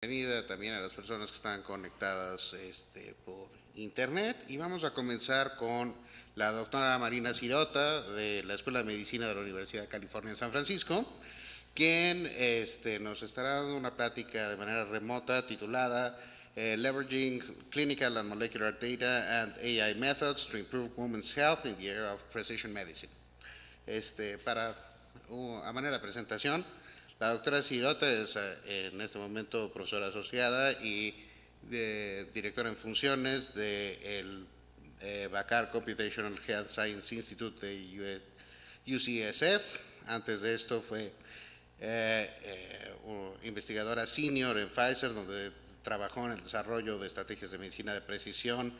bienvenida también a las personas que están conectadas por internet, y vamos a comenzar con la doctora Marina Sirota de la Escuela de Medicina de la Universidad de California en San Francisco, quien nos estará dando una plática de manera remota titulada Leveraging Clinical and Molecular Data and AI Methods to Improve Women's Health in the Area of Precision Medicine. A manera de presentación, la doctora Sirota es en este momento profesora asociada y directora en funciones del Bakar Computational Health Science Institute de UCSF. Antes de esto fue investigadora senior en Pfizer, donde trabajó en el desarrollo de estrategias de medicina de precisión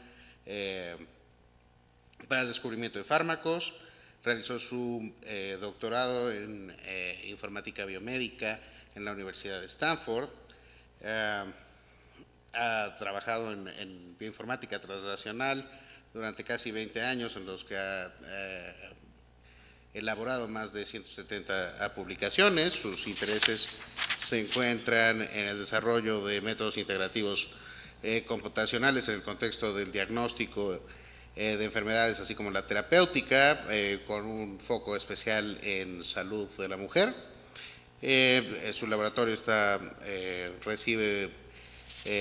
para el descubrimiento de fármacos. Realizó su doctorado en informática biomédica en la Universidad de Stanford. Ha trabajado en bioinformática translacional durante casi 20 años, en los que ha elaborado más de 170 publicaciones. Sus intereses se encuentran en el desarrollo de métodos integrativos computacionales en el contexto del diagnóstico de enfermedades, así como la terapéutica, con un foco especial en salud de la mujer. Su laboratorio recibe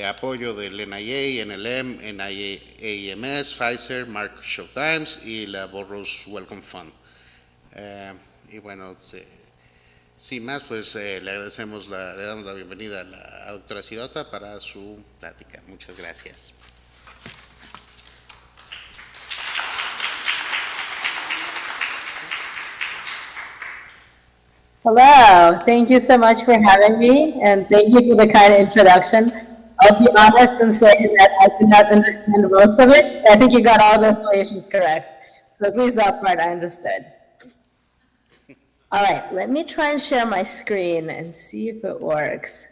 apoyo del NIA, NLM, NIAMS, Pfizer, Mark Shop Times y la Burroughs Wellcome Fund. Y bueno, sin más, pues le damos la bienvenida a la doctora Sirota para su plática. Muchas gracias. Hello, thank you so much for having me, and thank you for the kind introduction. I'll be honest and say that I did not understand most of it. I think you got all the affiliations correct, so at least that part I understood. All right, let me try and share my screen and see if it works.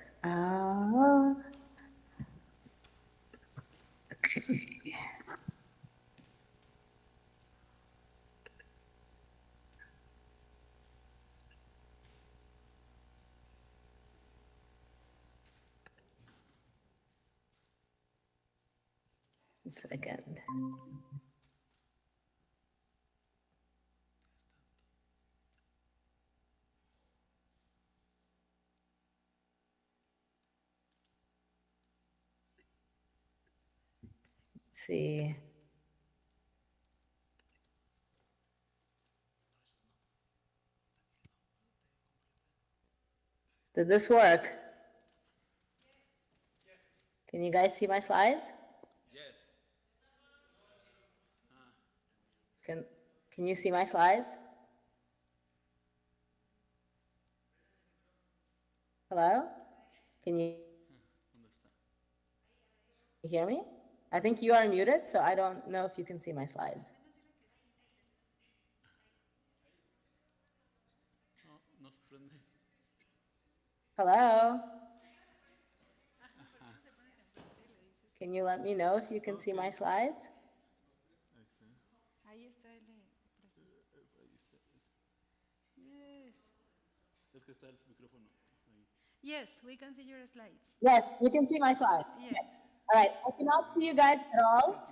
Okay. A second. Let's see. Did this work? Can you guys see my slides? Can you see my slides? Hello? Can you hear me? I think you are muted, so I don't know if you can see my slides. Hello? Can you let me know if you can see my slides? Yes, we can see your slides. Yes, you can see my slides. Yes. Okay. All right, I cannot see you guys at all.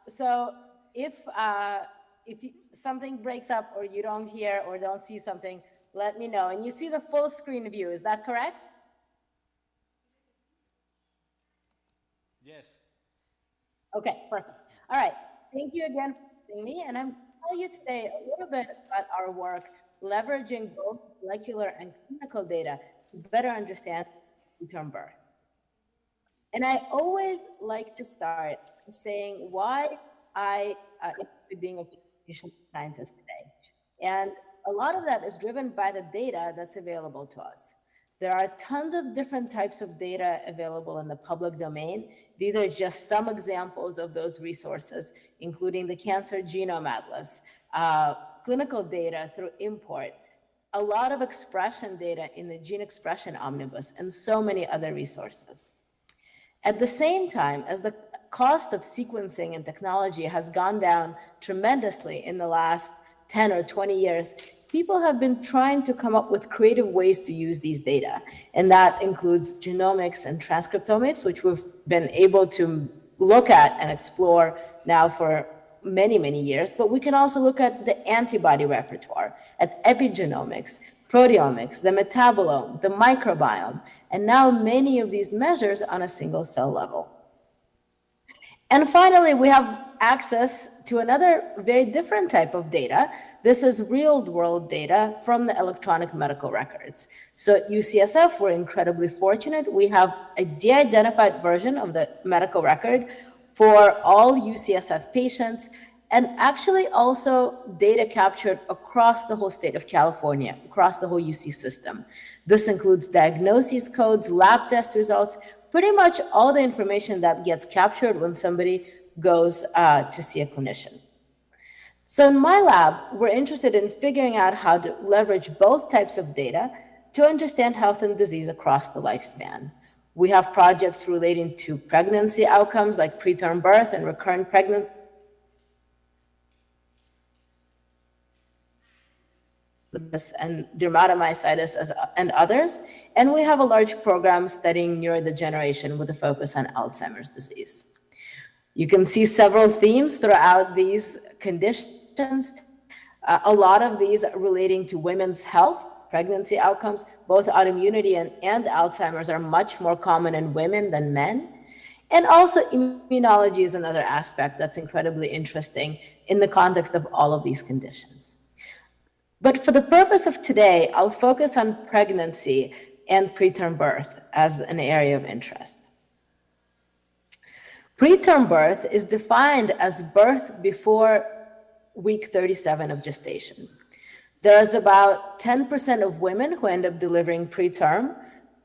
So if something breaks up or you don't hear or don't see something, let me know. And you see the full screen view, is that correct? Yes. Okay, perfect. All right, thank you again for having me. And I'm going to tell you today a little bit about our work leveraging both molecular and clinical data to better understand preterm birth. And I always like to start saying why I am being a patient scientist today. And a lot of that is driven by the data that's available to us. There are tons of different types of data available in the public domain. These are just some examples of those resources, including the Cancer Genome Atlas, clinical data through import, a lot of expression data in the Gene Expression Omnibus, and so many other resources. At the same time, as the cost of sequencing and technology has gone down tremendously in the last 10 or 20 years, people have been trying to come up with creative ways to use these data. And that includes genomics and transcriptomics, which we've been able to look at and explore now for many, many years. But we can also look at the antibody repertoire, at epigenomics, proteomics, the metabolome, the microbiome, and now many of these measures on a single cell level. And finally, we have access to another very different type of data. This is real-world data from the electronic medical records. So at UCSF, we're incredibly fortunate. We have a de-identified version of the medical record for all UCSF patients, and actually also data captured across the whole state of California, across the whole UC system. This includes diagnosis codes, lab test results, pretty much all the information that gets captured when somebody goes to see a clinician. So in my lab, we're interested in figuring out how to leverage both types of data to understand health and disease across the lifespan. We have projects relating to pregnancy outcomes like preterm birth and recurrent pregnancy, and dermatomyositis and others. And we have a large program studying neurodegeneration with a focus on Alzheimer's disease. You can see several themes throughout these conditions. A lot of these are relating to women's health, pregnancy outcomes. Both autoimmunity and Alzheimer's are much more common in women than men. And also immunology is another aspect that's incredibly interesting in the context of all of these conditions. But for the purpose of today, I'll focus on pregnancy and preterm birth as an area of interest. Preterm birth is defined as birth before week 37 of gestation. There's about 10% of women who end up delivering preterm.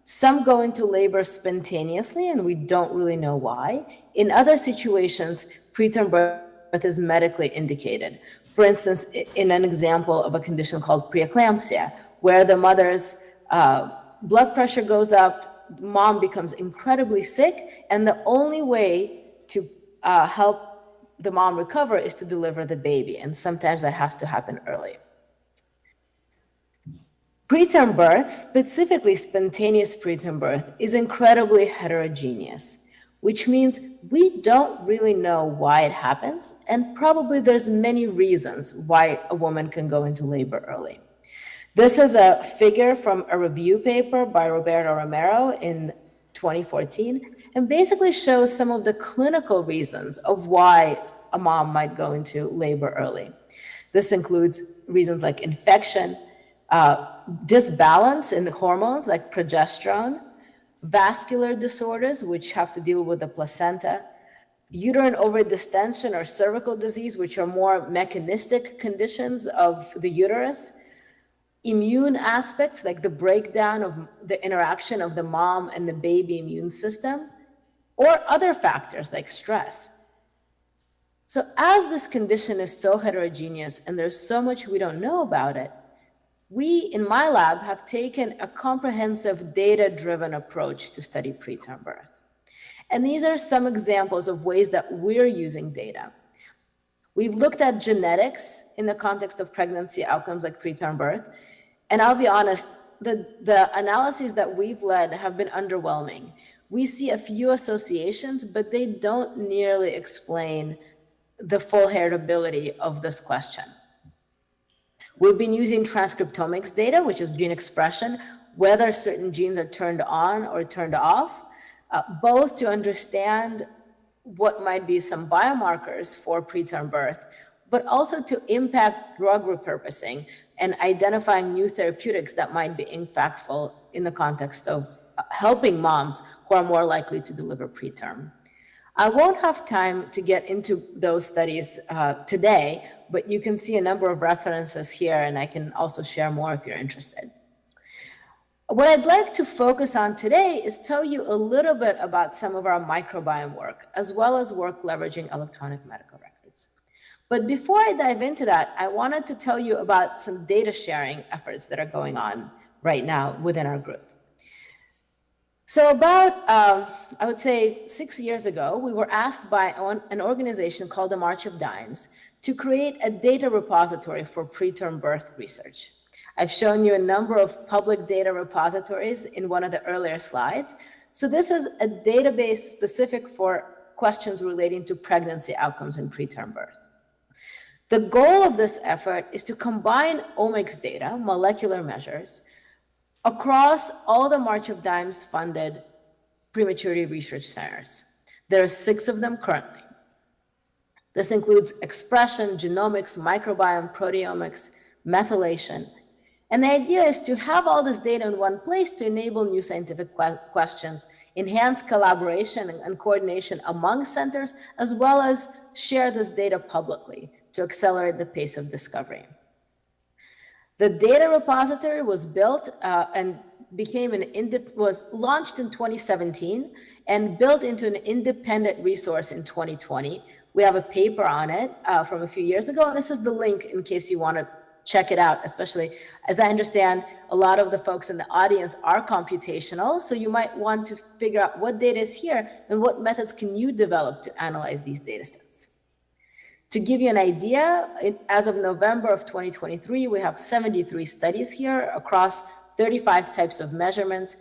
Some go into labor spontaneously, and we don't really know why. In other situations, preterm birth is medically indicated. For instance, in an example of a condition called preeclampsia, where the mother's blood pressure goes up, mom becomes incredibly sick, and the only way to help the mom recover is to deliver the baby, and sometimes that has to happen early. Preterm birth, specifically spontaneous preterm birth, is incredibly heterogeneous, which means we don't really know why it happens, and probably there's many reasons why a woman can go into labor early. This is a figure from a review paper by Roberto Romero in 2014, and basically shows some of the clinical reasons of why a mom might go into labor early. This includes reasons like infection, disbalance in the hormones like progesterone, vascular disorders, which have to deal with the placenta, uterine overdistension or cervical disease, which are more mechanistic conditions of the uterus, immune aspects like the breakdown of the interaction of the mom and the baby immune system, or other factors like stress. So as this condition is so heterogeneous and there's so much we don't know about it, we in my lab have taken a comprehensive data-driven approach to study preterm birth. And these are some examples of ways that we're using data. We've looked at genetics in the context of pregnancy outcomes like preterm birth. And I'll be honest, the analyses that we've led have been underwhelming. We see a few associations, but they don't nearly explain the full heritability of this question. We've been using transcriptomics data, which is gene expression, whether certain genes are turned on or turned off, both to understand what might be some biomarkers for preterm birth, but also to impact drug repurposing and identifying new therapeutics that might be impactful in the context of helping moms who are more likely to deliver preterm. I won't have time to get into those studies today, but you can see a number of references here, and I can also share more if you're interested. What I'd like to focus on today is tell you a little bit about some of our microbiome work, as well as work leveraging electronic medical records. But before I dive into that, I wanted to tell you about some data sharing efforts that are going on right now within our group. So about, I would say 6 years ago, we were asked by an organization called the March of Dimes to create a data repository for preterm birth research. I've shown you a number of public data repositories in one of the earlier slides. So this is a database specific for questions relating to pregnancy outcomes and preterm birth. The goal of this effort is to combine omics data, molecular measures, across all the March of Dimes funded prematurity research centers. There are 6 of them currently. This includes expression, genomics, microbiome, proteomics, methylation. And the idea is to have all this data in one place to enable new scientific questions, enhance collaboration and coordination among centers, as well as share this data publicly to accelerate the pace of discovery. The data repository was built and was launched in 2017 and built into an independent resource in 2020. We have a paper on it from a few years ago, and this is the link in case you want to check it out, especially as I understand a lot of the folks in the audience are computational, so you might want to figure out what data is here and what methods can you develop to analyze these data sets. To give you an idea, as of November of 2023, we have 73 studies here across 35 types of measurements,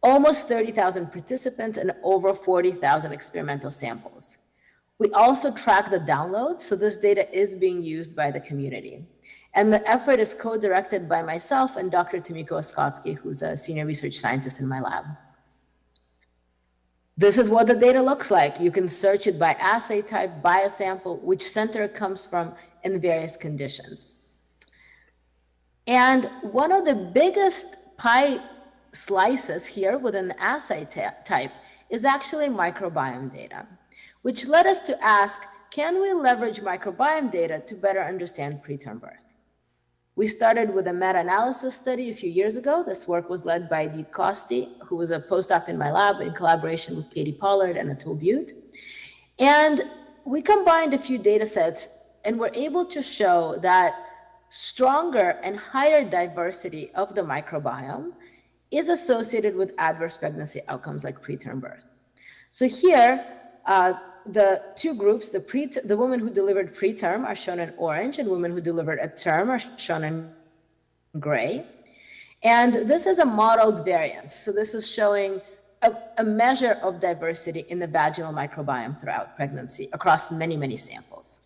almost 30,000 participants, and over 40,000 experimental samples. We also track the downloads, so this data is being used by the community. And the effort is co-directed by myself and Dr. Tomiko Oskotsky, who's a senior research scientist in my lab. This is what the data looks like. You can search it by assay type, by a sample, which center it comes from, and various conditions. And one of the biggest pie slices here within the assay type is actually microbiome data, which led us to ask, can we leverage microbiome data to better understand preterm birth? We started with a meta-analysis study a few years ago. This work was led by Deet Costi, who was a postdoc in my lab in collaboration with Katie Pollard and Atul Butte. And we combined a few data sets and were able to show that stronger and higher diversity of the microbiome is associated with adverse pregnancy outcomes like preterm birth. So here, the 2 groups, the women who delivered preterm are shown in orange, and women who delivered a term are shown in gray. And this is a modeled variance. So this is showing a measure of diversity in the vaginal microbiome throughout pregnancy across many, many samples.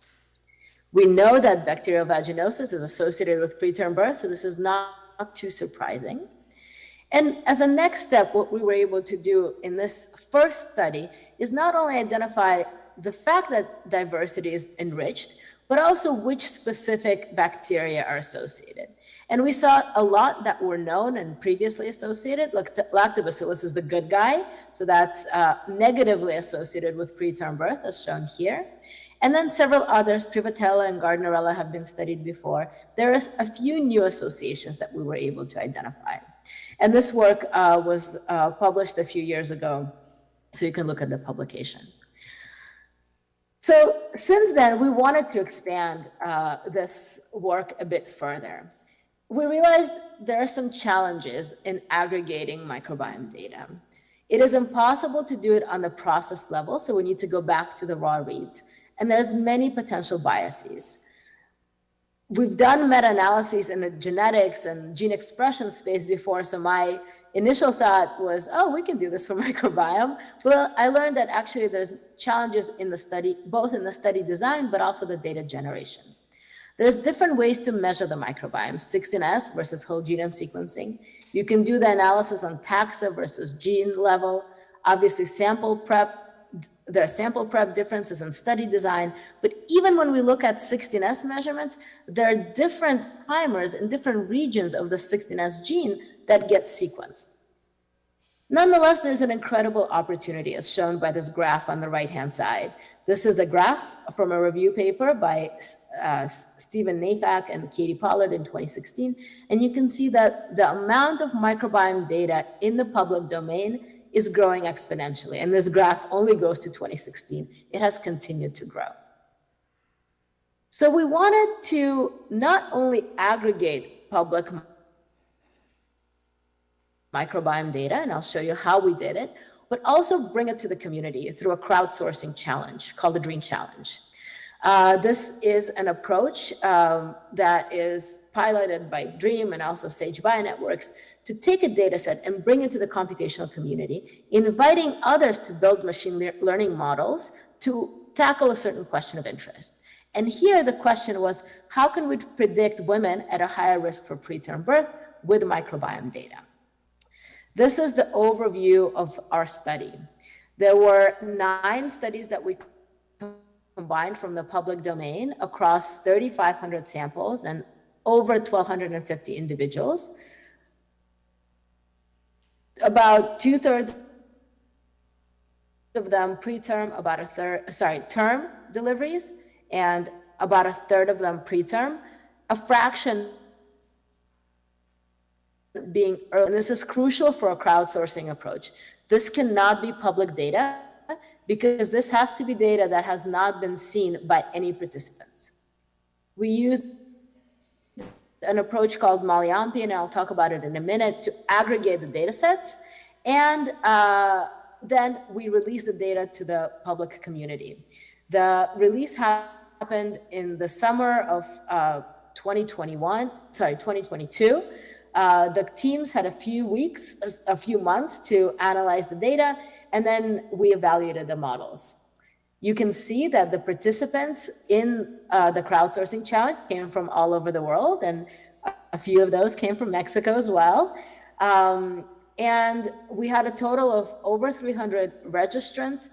We know that bacterial vaginosis is associated with preterm birth, so this is not too surprising. And as a next step, what we were able to do in this first study is not only identify the fact that diversity is enriched, but also which specific bacteria are associated. And we saw a lot that were known and previously associated. Lactobacillus is the good guy, so that's negatively associated with preterm birth, as shown here. And then several others, Privitella and Gardnerella, have been studied before. There is a few new associations that we were able to identify. And this work was published a few years ago, so you can look at the publication. So since then, we wanted to expand this work a bit further. We realized there are some challenges in aggregating microbiome data. It is impossible to do it on the process level, so we need to go back to the raw reads. And there's many potential biases. We've done meta-analyses in the genetics and gene expression space before, so my initial thought was, oh, we can do this for microbiome. Well, I learned that actually there's challenges in the study, both in the study design, but also the data generation. There's different ways to measure the microbiome, 16S versus whole genome sequencing. You can do the analysis on taxa versus gene level. Obviously, sample prep. There are sample prep differences in study design, but even when we look at 16S measurements, there are different primers in different regions of the 16S gene that get sequenced. Nonetheless, there's an incredible opportunity as shown by this graph on the right-hand side. This is a graph from a review paper by Stephen Nafak and Katie Pollard in 2016, and you can see that the amount of microbiome data in the public domain is growing exponentially. And this graph only goes to 2016. It has continued to grow. So we wanted to not only aggregate public microbiome data, and I'll show you how we did it, but also bring it to the community through a crowdsourcing challenge called the Dream Challenge. This is an approach that is piloted by DREAM and also Sage Bionetworks to take a data set and bring it to the computational community, inviting others to build machine learning models to tackle a certain question of interest. And here the question was, how can we predict women at a higher risk for preterm birth with microbiome data? This is the overview of our study. There were 9 studies that we combined from the public domain across 3,500 samples and over 1,250 individuals. About 2/3 of them preterm, about a third, term deliveries, and about a third of them preterm, a fraction being early. And this is crucial for a crowdsourcing approach. This cannot be public data because this has to be data that has not been seen by any participants. We used an approach called Malyampi, and I'll talk about it in a minute, to aggregate the data sets. And then we released the data to the public community. The release happened in the summer of 2022. The teams had a few months to analyze the data, and then we evaluated the models. You can see that the participants in the crowdsourcing challenge came from all over the world, and a few of those came from Mexico as well. And we had a total of over 300 registrants,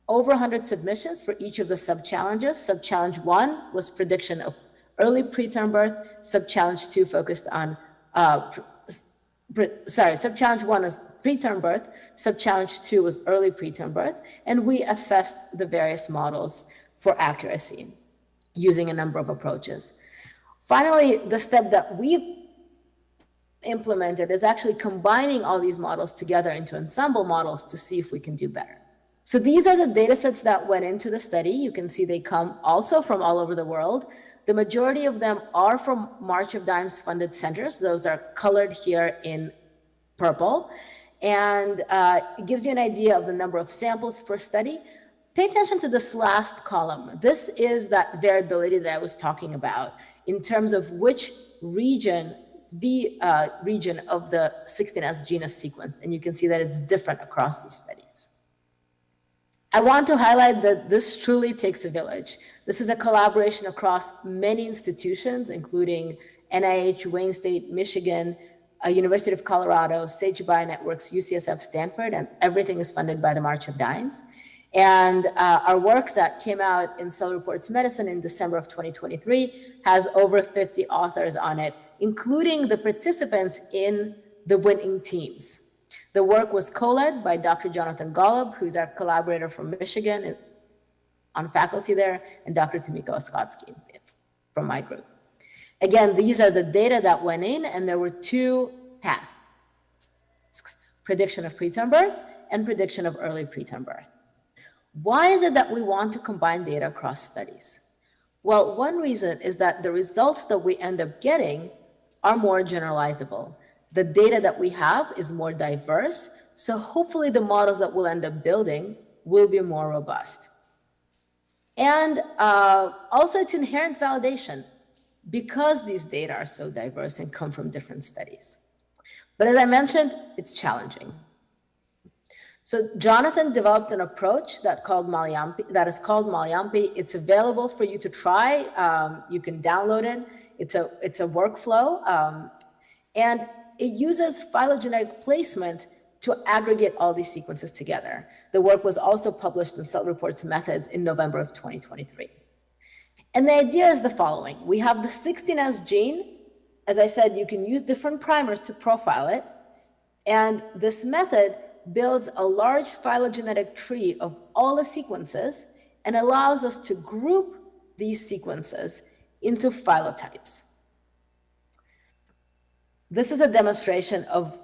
over 100 submissions for each of the sub-challenges. Sub-challenge 1 was prediction of early preterm birth. Sub-challenge 2 focused on, sub-challenge 1 is preterm birth. Sub-challenge 2 was early preterm birth. And we assessed the various models for accuracy using a number of approaches. Finally, the step that we've implemented is actually combining all these models together into ensemble models to see if we can do better. So these are the data sets that went into the study. You can see they come also from all over the world. The majority of them are from March of Dimes funded centers. Those are colored here in purple. And it gives you an idea of the number of samples per study. Pay attention to this last column. This is that variability that I was talking about in terms of which region, the region of the 16S genus sequence. And you can see that it's different across these studies. I want to highlight that this truly takes a village. This is a collaboration across many institutions, including NIH, Wayne State, Michigan, University of Colorado, Sage Bionetworks, UCSF, Stanford, and everything is funded by the March of Dimes. And our work that came out in Cell Reports Medicine in December of 2023 has over 50 authors on it, including the participants in the winning teams. The work was co-led by Dr. Jonathan Golub, who's our collaborator from Michigan, is on faculty there, and Dr. Tomiko Oskotsky from my group. Again, these are the data that went in, and there were 2 tasks: prediction of preterm birth and prediction of early preterm birth. Why is it that we want to combine data across studies? Well, one reason is that the results that we end up getting are more generalizable. The data that we have is more diverse, so hopefully the models that we'll end up building will be more robust. And also it's inherent validation because these data are so diverse and come from different studies. But as I mentioned, it's challenging. So Jonathan developed an approach that is called Malyampi. It's available for you to try. You can download it. It's a workflow. And it uses phylogenetic placement to aggregate all these sequences together. The work was also published in Cell Reports Methods in November of 2023. And the idea is the following. We have the 16S gene. As I said, you can use different primers to profile it. And this method builds a large phylogenetic tree of all the sequences and allows us to group these sequences into phylotypes. This is a demonstration of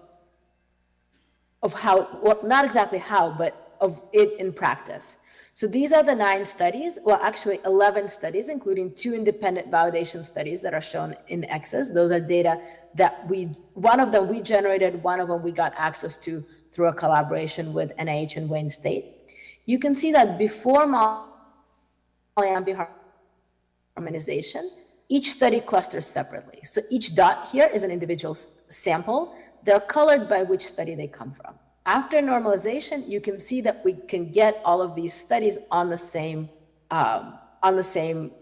how, well, not exactly how, but of it in practice. So these are the 9 studies, well, actually 11 studies, including 2 independent validation studies that are shown in X's. Those are data that one of them we generated, one of them we got access to through a collaboration with NIH and Wayne State. You can see that before Malyampi harmonization, each study clusters separately. So each dot here is an individual sample. They're colored by which study they come from. After normalization, you can see that we can get all of these studies on the same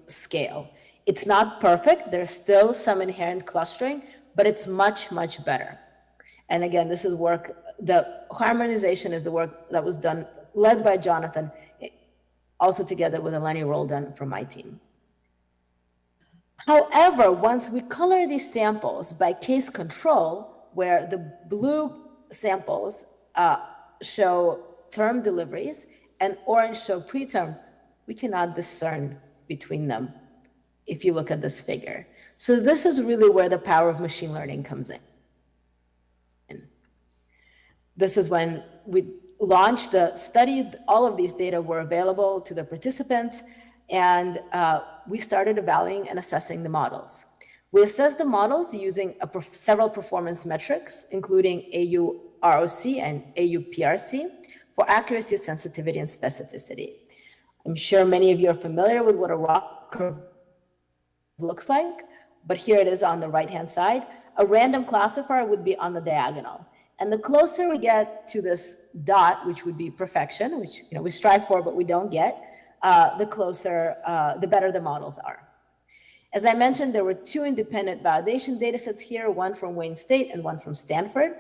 scale. It's not perfect. There's still some inherent clustering, but it's much, much better. And again, this is work, the harmonization is the work that was done, led by Jonathan, also together with Eleni Roldan from my team. However, once we color these samples by case control, where the blue samples show term deliveries and orange show preterm, we cannot discern between them if you look at this figure. So this is really where the power of machine learning comes in. This is when we launched the study. All of these data were available to the participants, and we started evaluating and assessing the models. We assessed the models using several performance metrics, including AU-ROC and AU-PRC, for accuracy, sensitivity, and specificity. I'm sure many of you are familiar with what a ROC curve looks like, but here it is on the right-hand side. A random classifier would be on the diagonal. And the closer we get to this dot, which would be perfection, which we strive for, but we don't get, the better the models are. As I mentioned, there were two independent validation data sets here, one from Wayne State and one from Stanford.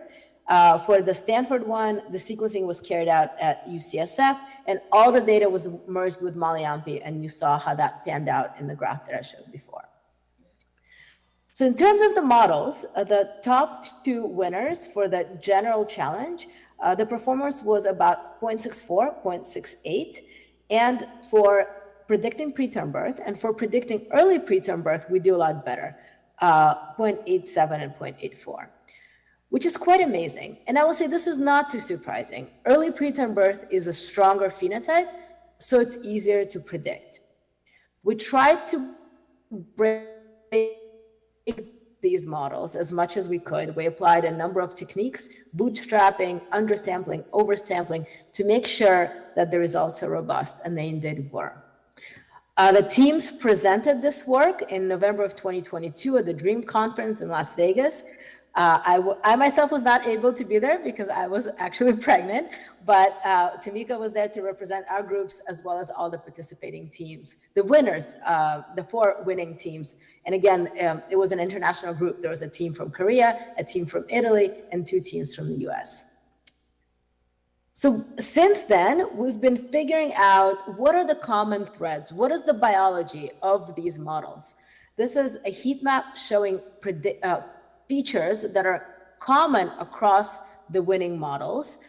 For the Stanford one, the sequencing was carried out at UCSF, and all the data was merged with Malayampi, and you saw how that panned out in the graph that I showed before. So in terms of the models, the top two winners for the general challenge, the performance was about 0.64, 0.68, and for predicting preterm birth, and for predicting early preterm birth, we do a lot better, 0.87 and 0.84, which is quite amazing. And I will say this is not too surprising. Early preterm birth is a stronger phenotype, so it's easier to predict. We tried to break these models as much as we could. We applied a number of techniques, bootstrapping, undersampling, oversampling, to make sure that the results are robust, and they indeed were. The teams presented this work in November of 2022 at the DREAM conference in Las Vegas. I myself was not able to be there because I was actually pregnant, but Tamika was there to represent our groups as well as all the participating teams, the winners, the 4 winning teams. And again, it was an international group. There was a team from Korea, a team from Italy, and 2 teams from the US. So since then, we've been figuring out what are the common threads, what is the biology of these models. This is a heat map showing features that are common across the winning models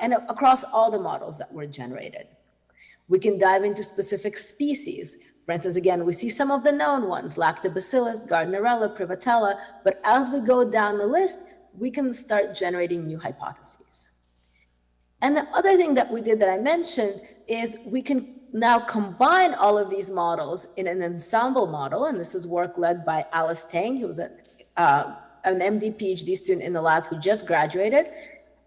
and across all the models that were generated. We can dive into specific species. For instance, again, we see some of the known ones, Lactobacillus, Gardnerella, Privatella, but as we go down the list, we can start generating new hypotheses. And the other thing that we did that I mentioned is we can now combine all of these models in an ensemble model, and this is work led by Alice Tang, who was an MD PhD student in the lab who just graduated.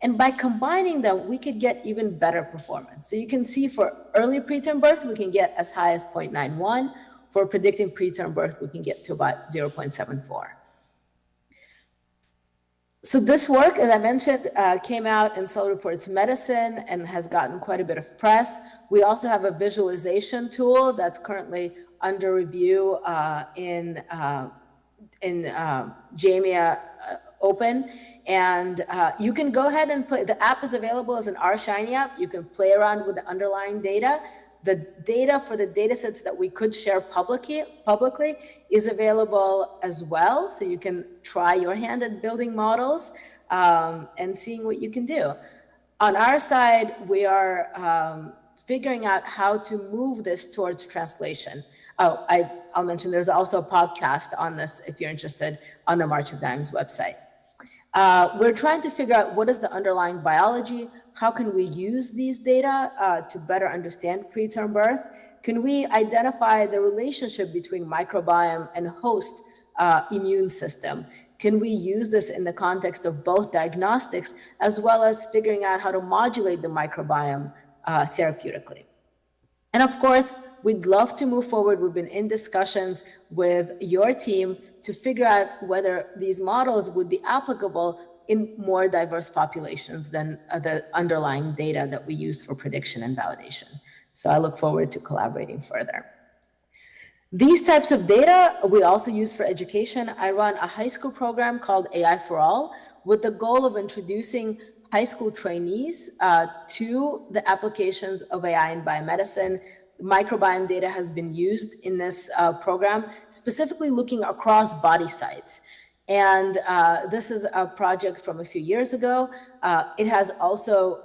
And by combining them, we could get even better performance. So you can see for early preterm birth, we can get as high as 0.91. For predicting preterm birth, we can get to about 0.74. So this work, as I mentioned, came out in Cell Reports Medicine and has gotten quite a bit of press. We also have a visualization tool that's currently under review in JAMIA Open. And you can go ahead and play. The app is available as an R-Shiny app. You can play around with the underlying data. The data for the data sets that we could share publicly is available as well. So you can try your hand at building models and seeing what you can do. On our side, we are figuring out how to move this towards translation. Oh, I'll mention there's also a podcast on this if you're interested on the March of Dimes website. We're trying to figure out what is the underlying biology. How can we use these data to better understand preterm birth? Can we identify the relationship between microbiome and host immune system? Can we use this in the context of both diagnostics as well as figuring out how to modulate the microbiome therapeutically? And of course, we'd love to move forward. We've been in discussions with your team to figure out whether these models would be applicable in more diverse populations than the underlying data that we use for prediction and validation. So I look forward to collaborating further. These types of data we also use for education. I run a high school program called AI for All with the goal of introducing high school trainees to the applications of AI in biomedicine. Microbiome data has been used in this program, specifically looking across body sites. And this is a project from a few years ago. It has also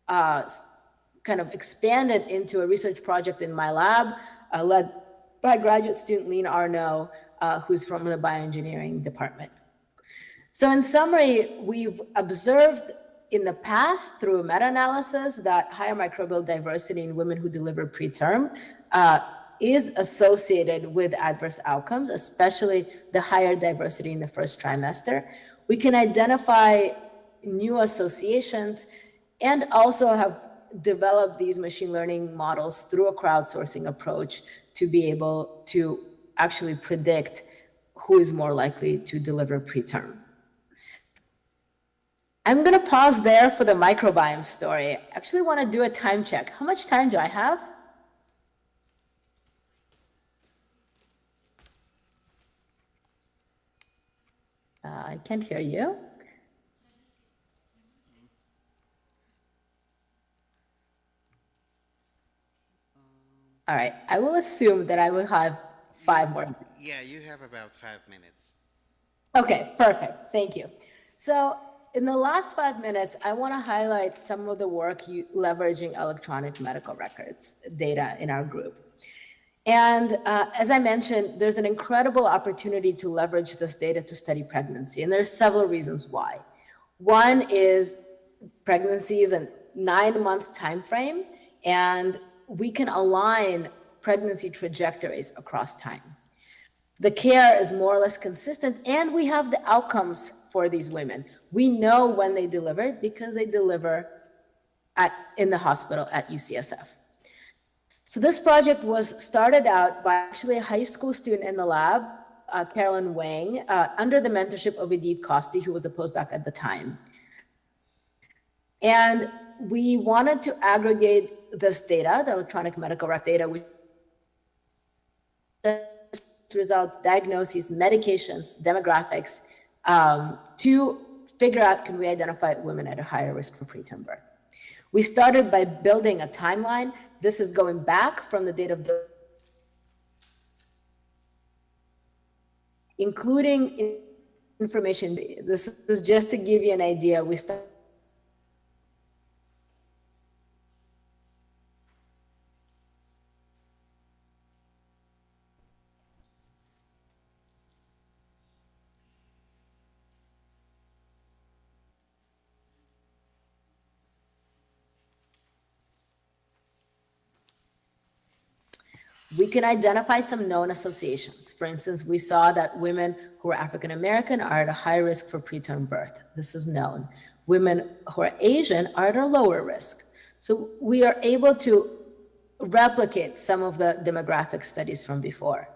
kind of expanded into a research project in my lab, led by graduate student Lena Arnaud, who's from the bioengineering department. So in summary, we've observed in the past through meta-analysis that higher microbial diversity in women who deliver preterm is associated with adverse outcomes, especially the higher diversity in the first trimester. We can identify new associations and also have developed these machine learning models through a crowdsourcing approach to be able to actually predict who is more likely to deliver preterm. I'm going to pause there for the microbiome story. I actually want to do a time check. How much time do I have? I can't hear you. All right, I will assume that I will have 5 more. Yeah, you have about 5 minutes. Okay, perfect. Thank you. So in the last 5 minutes, I want to highlight some of the work leveraging electronic medical records data in our group. And as I mentioned, there's an incredible opportunity to leverage this data to study pregnancy, and there's several reasons why. One is pregnancy is a 9-month time frame, and we can align pregnancy trajectories across time. The care is more or less consistent, and we have the outcomes for these women. We know when they delivered because they deliver in the hospital at UCSF. So this project was started out by actually a high school student in the lab, Carolyn Wang, under the mentorship of Edith Costi, who was a postdoc at the time. And we wanted to aggregate this data, the electronic medical record data, which results, diagnoses, medications, demographics, to figure out, can we identify women at a higher risk for preterm birth? We started by building a timeline. This is going back from the date of the, including information. This is just to give you an idea. We start. We can identify some known associations. For instance, we saw that women who are African American are at a high risk for preterm birth. This is known. Women who are Asian are at a lower risk. So we are able to replicate some of the demographic studies from before.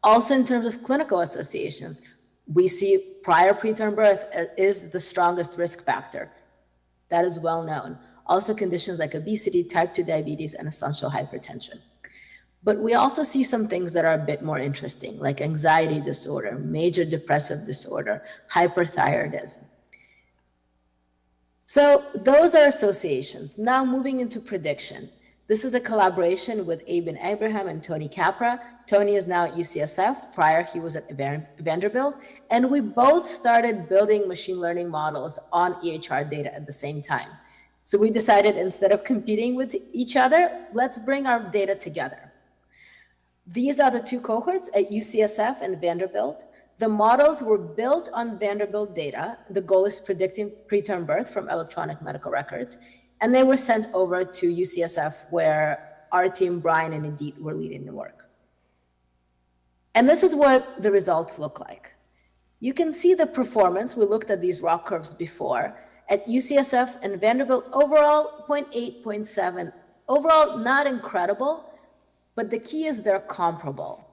Also, in terms of clinical associations, we see prior preterm birth is the strongest risk factor. That is well known. Also, conditions like obesity, type 2 diabetes, and essential hypertension. But we also see some things that are a bit more interesting, like anxiety disorder, major depressive disorder, hyperthyroidism. So those are associations. Now moving into prediction. This is a collaboration with Aben Abraham and Tony Capra. Tony is now at UCSF. Prior, he was at Vanderbilt. And we both started building machine learning models on EHR data at the same time. So we decided, instead of competing with each other, let's bring our data together. These are the 2 cohorts at UCSF and Vanderbilt. The models were built on Vanderbilt data. The goal is predicting preterm birth from electronic medical records. And they were sent over to UCSF, where our team, Brian and Edith, were leading the work. And this is what the results look like. You can see the performance. We looked at these ROC curves before. At UCSF and Vanderbilt, overall, 0.8, 0.7 Overall, not incredible, but the key is they're comparable.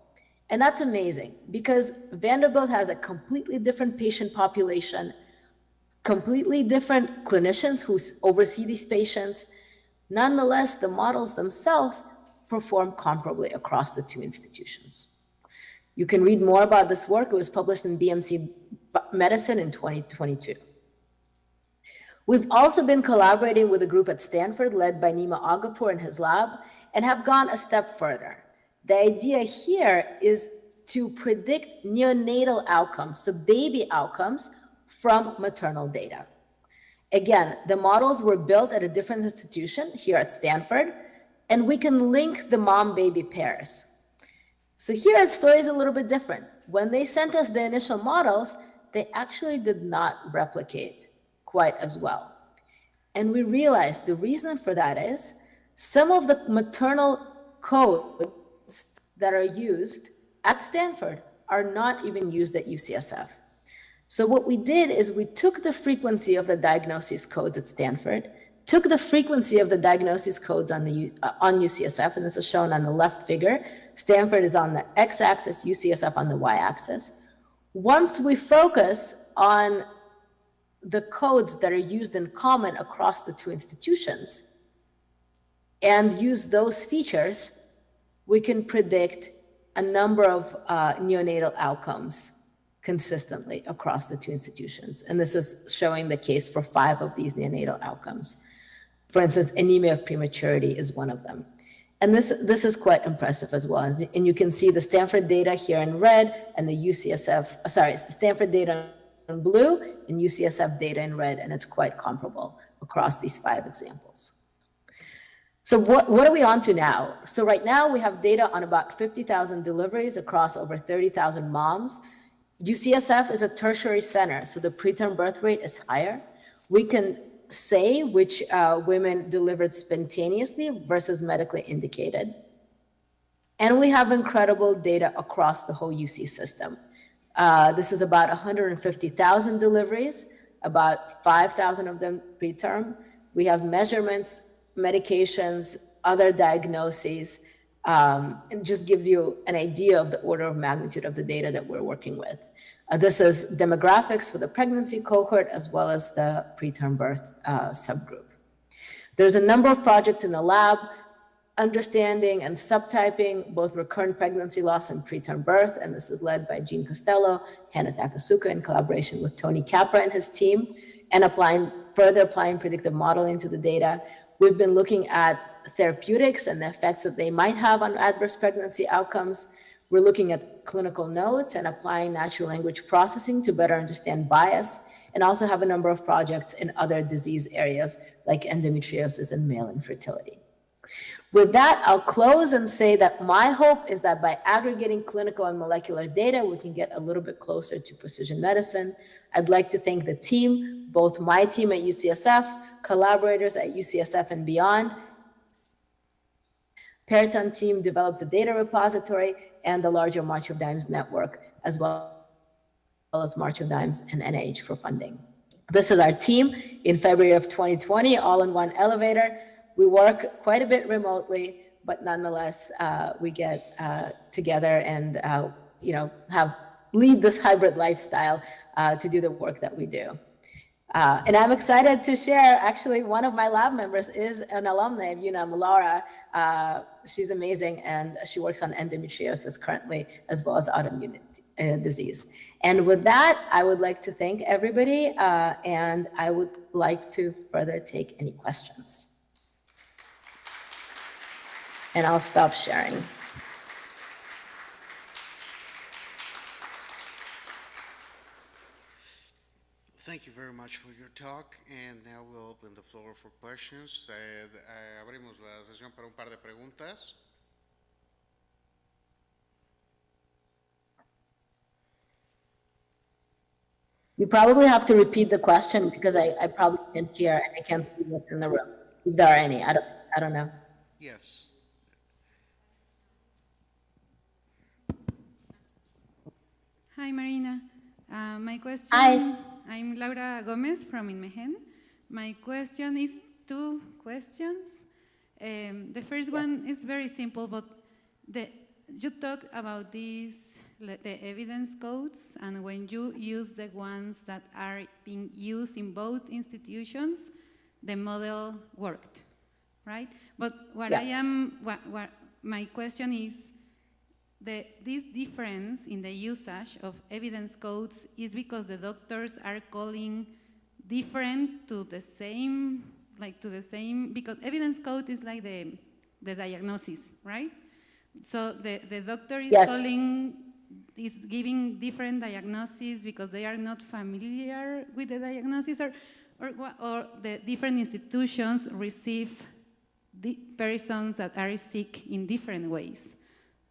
And that's amazing because Vanderbilt has a completely different patient population, completely different clinicians who oversee these patients. Nonetheless, the models themselves perform comparably across the two institutions. You can read more about this work. It was published in BMC Medicine in 2022. We've also been collaborating with a group at Stanford led by Nima Agapur and his lab and have gone a step further. The idea here is to predict neonatal outcomes, so baby outcomes from maternal data. Again, the models were built at a different institution here at Stanford, and we can link the mom-baby pairs. So here the story is a little bit different. When they sent us the initial models, they actually did not replicate quite as well. And we realized the reason for that is some of the maternal codes that are used at Stanford are not even used at UCSF. So what we did is we took the frequency of the diagnosis codes at Stanford, took the frequency of the diagnosis codes on UCSF, and this is shown on the left figure. Stanford is on the x-axis, UCSF on the y-axis. Once we focus on the codes that are used in common across the two institutions and use those features, we can predict a number of neonatal outcomes consistently across the two institutions. And this is showing the case for 5 of these neonatal outcomes. For instance, anemia of prematurity is one of them. And this is quite impressive as well. And you can see the Stanford data here in red and the Stanford data in blue and UCSF data in red, and it's quite comparable across these 5 examples. So what are we on to now? So right now we have data on about 50,000 deliveries across over 30,000 moms. UCSF is a tertiary center, so the preterm birth rate is higher. We can say which women delivered spontaneously versus medically indicated. And we have incredible data across the whole UC system. This is about 150,000 deliveries, about 5,000 of them preterm. We have measurements, medications, other diagnoses. It just gives you an idea of the order of magnitude of the data that we're working with. This is demographics for the pregnancy cohort as well as the preterm birth subgroup. There's a number of projects in the lab, understanding and subtyping both recurrent pregnancy loss and preterm birth, and this is led by Jean Costello, Hannah Takasuka in collaboration with Tony Capra and his team, and further applying predictive modeling to the data. We've been looking at therapeutics and the effects that they might have on adverse pregnancy outcomes. We're looking at clinical notes and applying natural language processing to better understand bias, and also have a number of projects in other disease areas like endometriosis and male infertility. With that, I'll close and say that my hope is that by aggregating clinical and molecular data, we can get a little bit closer to precision medicine. I'd like to thank the team, both my team at UCSF, collaborators at UCSF and beyond. Peraton team develops a data repository and the larger March of Dimes network, as well as March of Dimes and NIH for funding. This is our team in February of 2020, all in one elevator. We work quite a bit remotely, but nonetheless, we get together and lead this hybrid lifestyle to do the work that we do. And I'm excited to share, actually, one of my lab members is an alumni of UNAM, Laura. She's amazing, and she works on endometriosis currently, as well as autoimmune disease. And with that, I would like to thank everybody, and I would like to further take any questions. And I'll stop sharing. Thank you very much for your talk, and now we'll open the floor for questions. Abrimos la sesión para un par de preguntas. You probably have to repeat the question because I probably can't hear and I can't see what's in the room. If there are any, I don't know. Yes. Hi, Marina. My question. Hi. I'm Laura Gomez from Inmehen. My question is 2 questions. The first one is very simple, but you talk about these, the evidence codes, and when you use the ones that are being used in both institutions, the model worked, right? But what my question is, this difference in the usage of evidence codes is because the doctors are calling different to the same, because evidence code is like the diagnosis, right? So the doctor is is giving different diagnoses because they are not familiar with the diagnosis, or the different institutions receive the persons that are sick in different ways.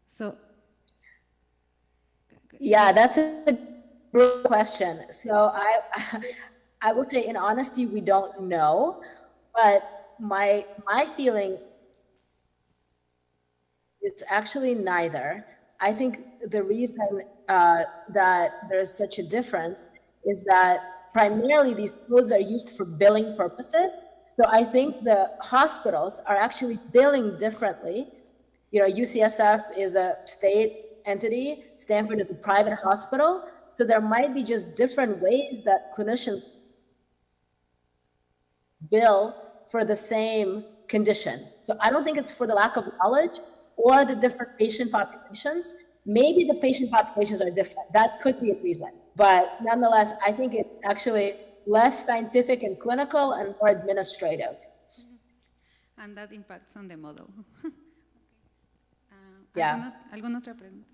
So, yeah, that's a good question. So I will say, in honesty, we don't know, but my feeling, it's actually neither. I think the reason that there's such a difference is that primarily these codes are used for billing purposes. So I think the hospitals are actually billing differently. You know, UCSF is a state entity, Stanford is a private hospital. So there might be just different ways that clinicians bill for the same condition. So I don't think it's for the lack of knowledge or the different patient populations. Maybe the patient populations are different. That could be a reason. But nonetheless, I think it's actually less scientific and clinical and more administrative. And that impacts on the model. Yeah. ¿Alguna otra pregunta?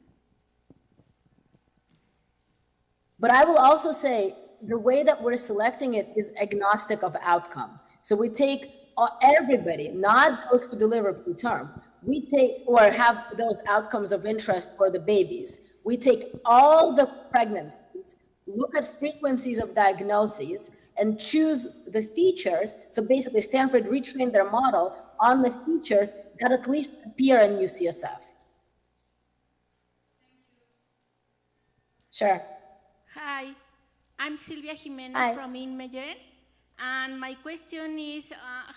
But I will also say the way that we're selecting it is agnostic of outcome. So we take everybody, not those who deliver preterm. We take or have those outcomes of interest for the babies. We take all the pregnancies, look at frequencies of diagnoses, and choose the features. So basically, Stanford retrained their model on the features that at least appear in UCSF. Sure. Hi, I'm Silvia Jimenez from Inmeyer, and my question is,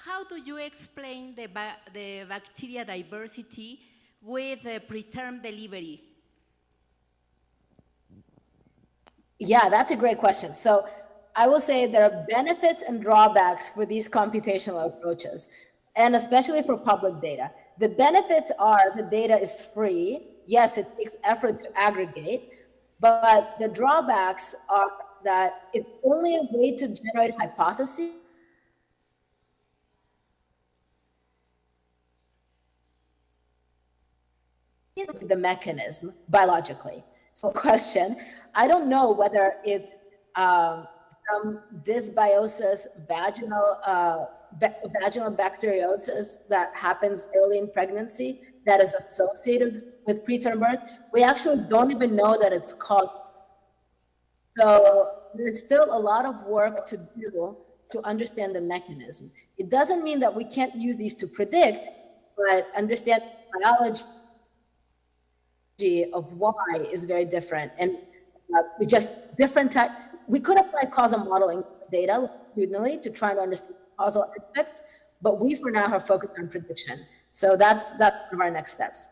how do you explain the bacteria diversity with preterm delivery? Yeah, that's a great question. So I will say there are benefits and drawbacks for these computational approaches, and especially for public data. The benefits are the data is free. Yes, it takes effort to aggregate, but the drawbacks are that it's only a way to generate hypotheses. The mechanism biologically. So question, I don't know whether it's some dysbiosis, vaginal bacteriosis that happens early in pregnancy that is associated with preterm birth. We actually don't even know that it's caused. So there's still a lot of work to do to understand the mechanisms. It doesn't mean that we can't use these to predict, but understand biology of why is very different. And we just different type. We could apply causal modeling data longitudinally to try to understand causal aspects, but we for now have focused on prediction. So that's one of our next steps.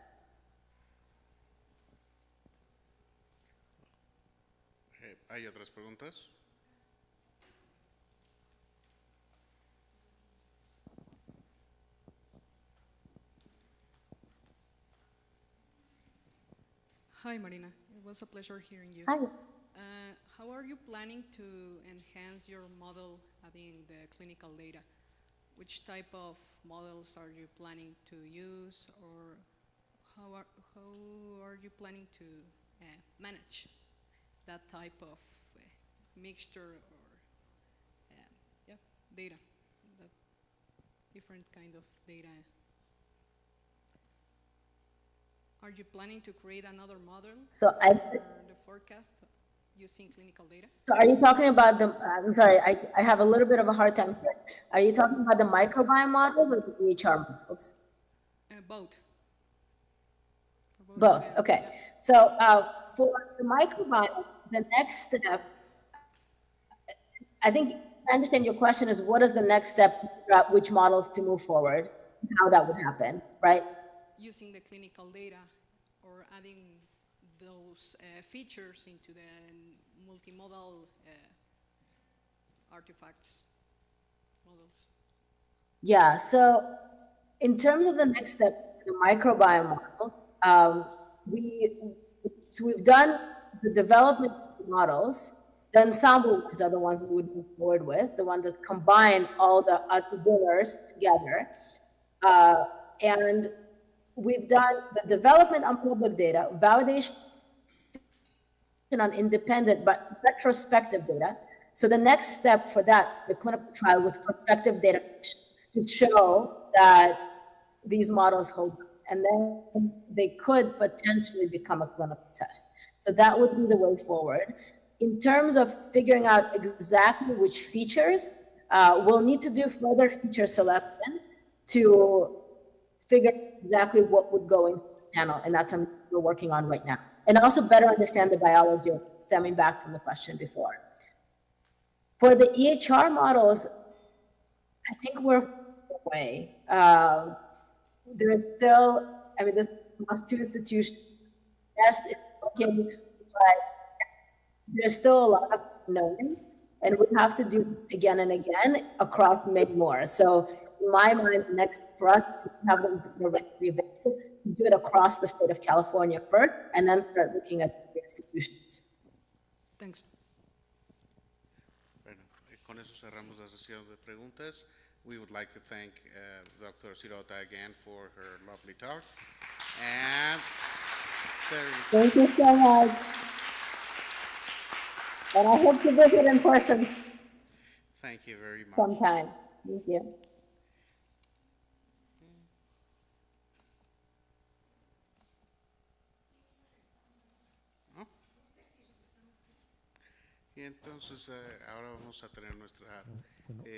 ¿Hay otras preguntas? Hi, Marina. It was a pleasure hearing you. Hi. How are you planning to enhance your model adding the clinical data? Which type of models are you planning to use, or how are you planning to manage that type of mixture or data, that different kind of data? Are you planning to create another model for the forecast using clinical data? So are you talking about the, I'm sorry, I have a little bit of a hard time. Are you talking about the microbiome models or the EHR models? Both. Both, okay. Yeah. So for the microbiome, the next step, I think I understand your question is what is the next step, which models to move forward? how that would happen, right? Using the clinical data or adding those features into the multimodal artifacts models. Yeah, so in terms of the next steps, the microbiome model, we've done the development models. The ensemble ones are the ones we would move forward with, the ones that combine all the pillars together. And we've done the development on public data, validation on independent but retrospective data. So the next step for that, the clinical trial with prospective data to show that these models hold, and then they could potentially become a clinical test. So that would be the way forward. In terms of figuring out exactly which features, we'll need to do further feature selection to figure exactly what would go into the panel, and that's something we're working on right now. And also better understand the biology stemming back from the question before. For the EHR models, I think we're away. There's still, I mean, there's two institutions. Yes, it's working, but there's still a lot of unknowns, and we have to do this again and again across many more. So in my mind, the next for us is to have them directly available, to do it across the state of California first, and then start looking at the institutions. Thanks. Bueno, con eso cerramos la sesión de preguntas. We would like to thank Dr. Sirota again for her lovely talk. And thank you so much. And I hope to visit in person thank you very much. sometime. Thank you. Y entonces ahora vamos a tener nuestra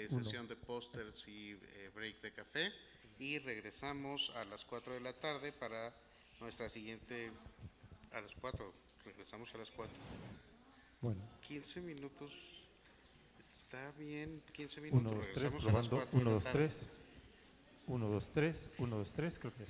sesión de pósters y break de café y regresamos a las 4 de la tarde para nuestra siguiente, a las 4, regresamos a las 4. Bueno. 15 minutos, está bien, 15 minutos, 1, 2, 3, regresamos probando, a las 4 1, de la 2, tarde. 3, 1, 2, 3, 1, 2, 3, creo que es.